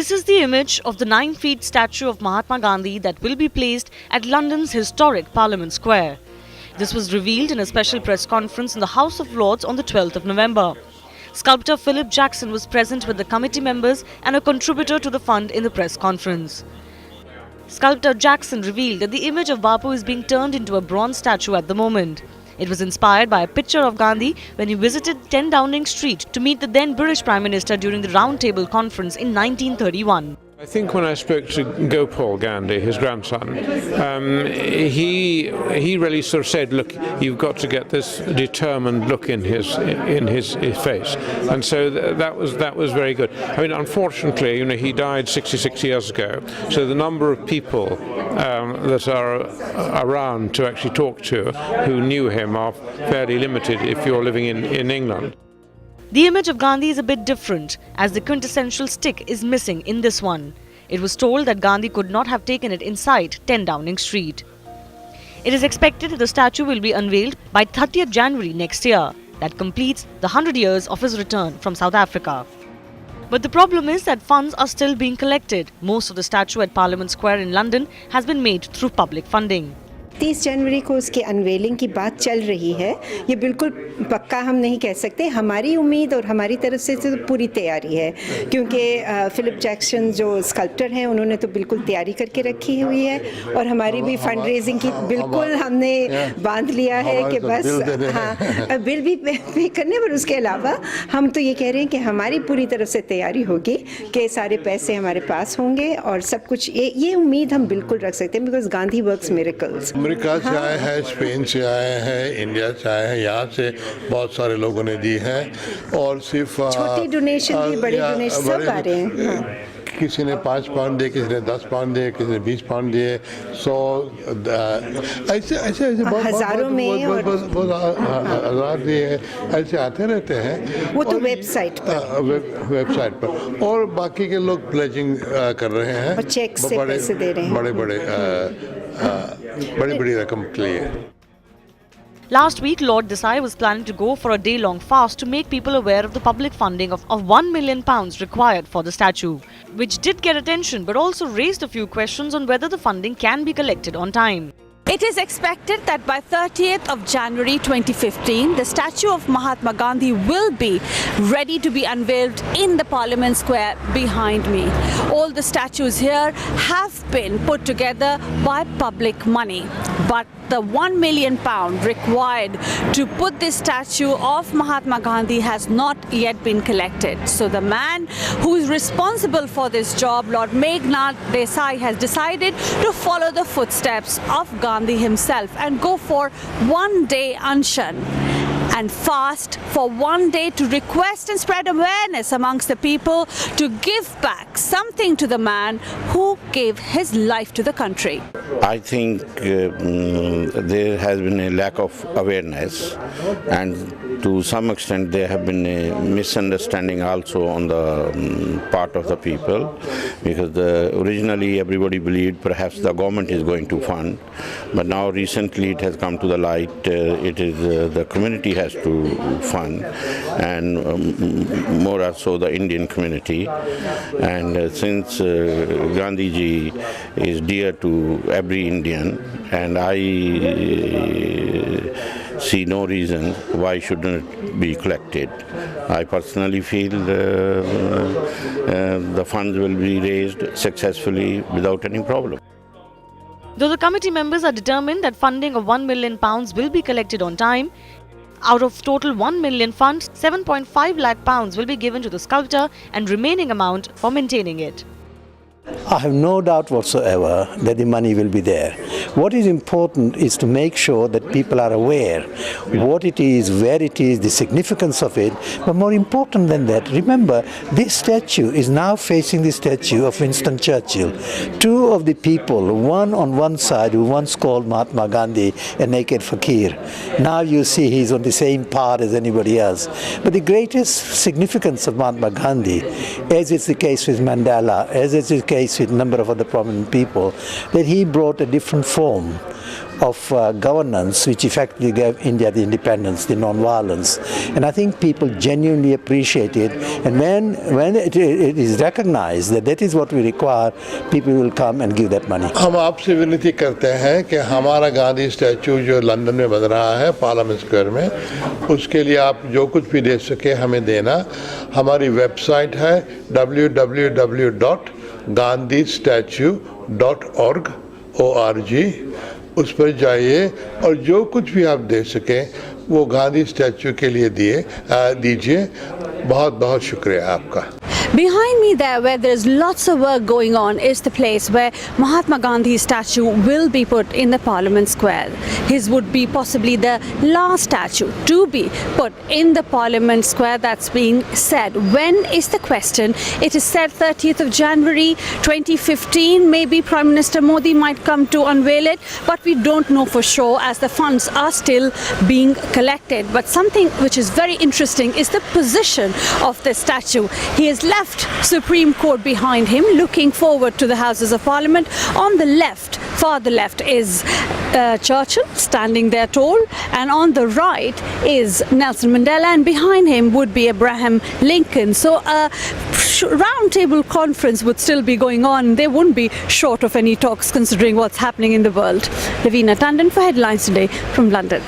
This is the image of the 9-feet statue of Mahatma Gandhi that will be placed at London's historic Parliament Square. This was revealed in a special press conference in the House of Lords on the 12th of November. Sculptor Philip Jackson was present with the committee members and a contributor to the fund in the press conference. Sculptor Jackson revealed that the image of Bapu is being turned into a bronze statue at the moment. It was inspired by a picture of Gandhi when he visited 10 Downing Street to meet the then British Prime Minister during the Round Table Conference in 1931. I think when I spoke to Gopal Gandhi, his grandson, he really sort of said, "Look, you've got to get this determined look in his face," and so that was very good. I mean, unfortunately, he died 66 years ago, so the number of people that are around to actually talk to who knew him are fairly limited if you're living in England. The image of Gandhi is a bit different, as the quintessential stick is missing in this one. It was told that Gandhi could not have taken it inside 10 Downing Street. It is expected that the statue will be unveiled by 30th January next year. That completes the 100 years of his return from South Africa. But the problem is that funds are still being collected. Most of the statue at Parliament Square in London has been made through public funding. 30 जनवरी को उसके unveiling की बात चल रही है। ये बिल्कुल पक्का हम नहीं कह सकते। हमारी उम्मीद और हमारी तरफ से तो पूरी तैयारी है, क्योंकि फिलिप जैक्सन जो स्कल्प्टर हैं उन्होंने तो बिल्कुल तैयारी करके रखी हुई है, और हमारी भी फंड रेजिंग की बिल्कुल हमने बांध लिया है कि बस हाँ बिल भी पे करने, पर उसके अलावा हम तो ये कह रहे हैं कि हमारी पूरी तरफ से तैयारी होगी कि सारे पैसे हमारे पास होंगे और सब कुछ ये उम्मीद हम बिल्कुल रख सकते हैं, because Gandhi works miracles. America से आए हैं, स्पेन से आए हैं, इंडिया से आए हैं, यहाँ से बहुत सारे लोगों ने दी है, और सिर्फ छोटी डोनेशन भी बड़े डोनेशन सब आ रहे हैं। हाँ। किसी ने 5 पाउंड दिए, किसी ने 10 पाउंड दिए, किसी ने 20 पाउंड दिए, 100 ऐसे बहुत हजारों में और हजार दिए, ऐसे आते रहते हैं। वो तो वेबसाइट पर और बाकी के लोग प्लेजिंग कर रहे हैं और चेक से पैसे दे रहे हैं, बड़ी रकम के लिए। Last week, Lord Desai was planning to go for a day-long fast to make people aware of the public funding of £1 million required for the statue, which did get attention but also raised a few questions on whether the funding can be collected on time. It is expected that by 30th of January 2015, the statue of Mahatma Gandhi will be ready to be unveiled in the Parliament Square behind me. All the statues here have been put together by public money, but the £1 million required to put this statue of Mahatma Gandhi has not yet been collected. So the man who is responsible for this job, Lord Meghnad Desai, has decided to follow the footsteps of Gandhi himself and go for one day unshan and fast for one day to request and spread awareness amongst the people to give back something to the man who gave his life to the country. I think there has been a lack of awareness, and to some extent there have been a misunderstanding also on the part of the people, because originally everybody believed perhaps the government is going to fund, but now recently it has come to the light it is the community has to fund, and more or so the Indian community. And since Gandhiji is dear to every Indian, and I see no reason why shouldn't it be collected. I personally feel the funds will be raised successfully without any problem. Though the committee members are determined that funding of £1 million will be collected on time, out of total £1 million funds, £7.5 lakh will be given to the sculptor and remaining amount for maintaining it. I have no doubt whatsoever that the money will be there. What is important is to make sure that people are aware what it is, where it is, the significance of it. But more important than that, remember, this statue is now facing the statue of Winston Churchill. Two of the people, one on one side who once called Mahatma Gandhi a naked fakir. Now you see he's on the same par as anybody else. But the greatest significance of Mahatma Gandhi, as is the case with Mandela, as is the case with a number of other prominent people, that he brought a different form of governance which effectively gave India the independence, the non-violence. And I think people genuinely appreciate it. And when it is recognized that that is what we require, people will come and give that money. हम आपसे विनती करते हैं कि हमारा Gandhi statue जो London में बन रहा है पार्लियामेंट स्क्वायर में, उसके लिए आप जो कुछ भी दे सके हमें देना. हमारी वेबसाइट है www.gandhistatue.org. उस पर जाइए और जो कुछ भी आप दे सकें वो गांधी स्टैचू के लिए दीजिए. बहुत बहुत शुक्रिया आपका. Behind me there, where there's lots of work going on, is the place where Mahatma Gandhi's statue will be put in the Parliament Square. His would be possibly the last statue to be put in the Parliament Square. That's being said. When is the question? It is said 30th of January 2015. Maybe Prime Minister Modi might come to unveil it, but we don't know for sure as the funds are still being collected. But something which is very interesting is the position of the statue. He is left Supreme Court behind him, looking forward to the Houses of Parliament. On the left, far the left, is Churchill standing there tall, and on the right is Nelson Mandela, and behind him would be Abraham Lincoln. So a round-table conference would still be going on. They wouldn't be short of any talks considering what's happening in the world. Lavina Tandon for Headlines Today from London.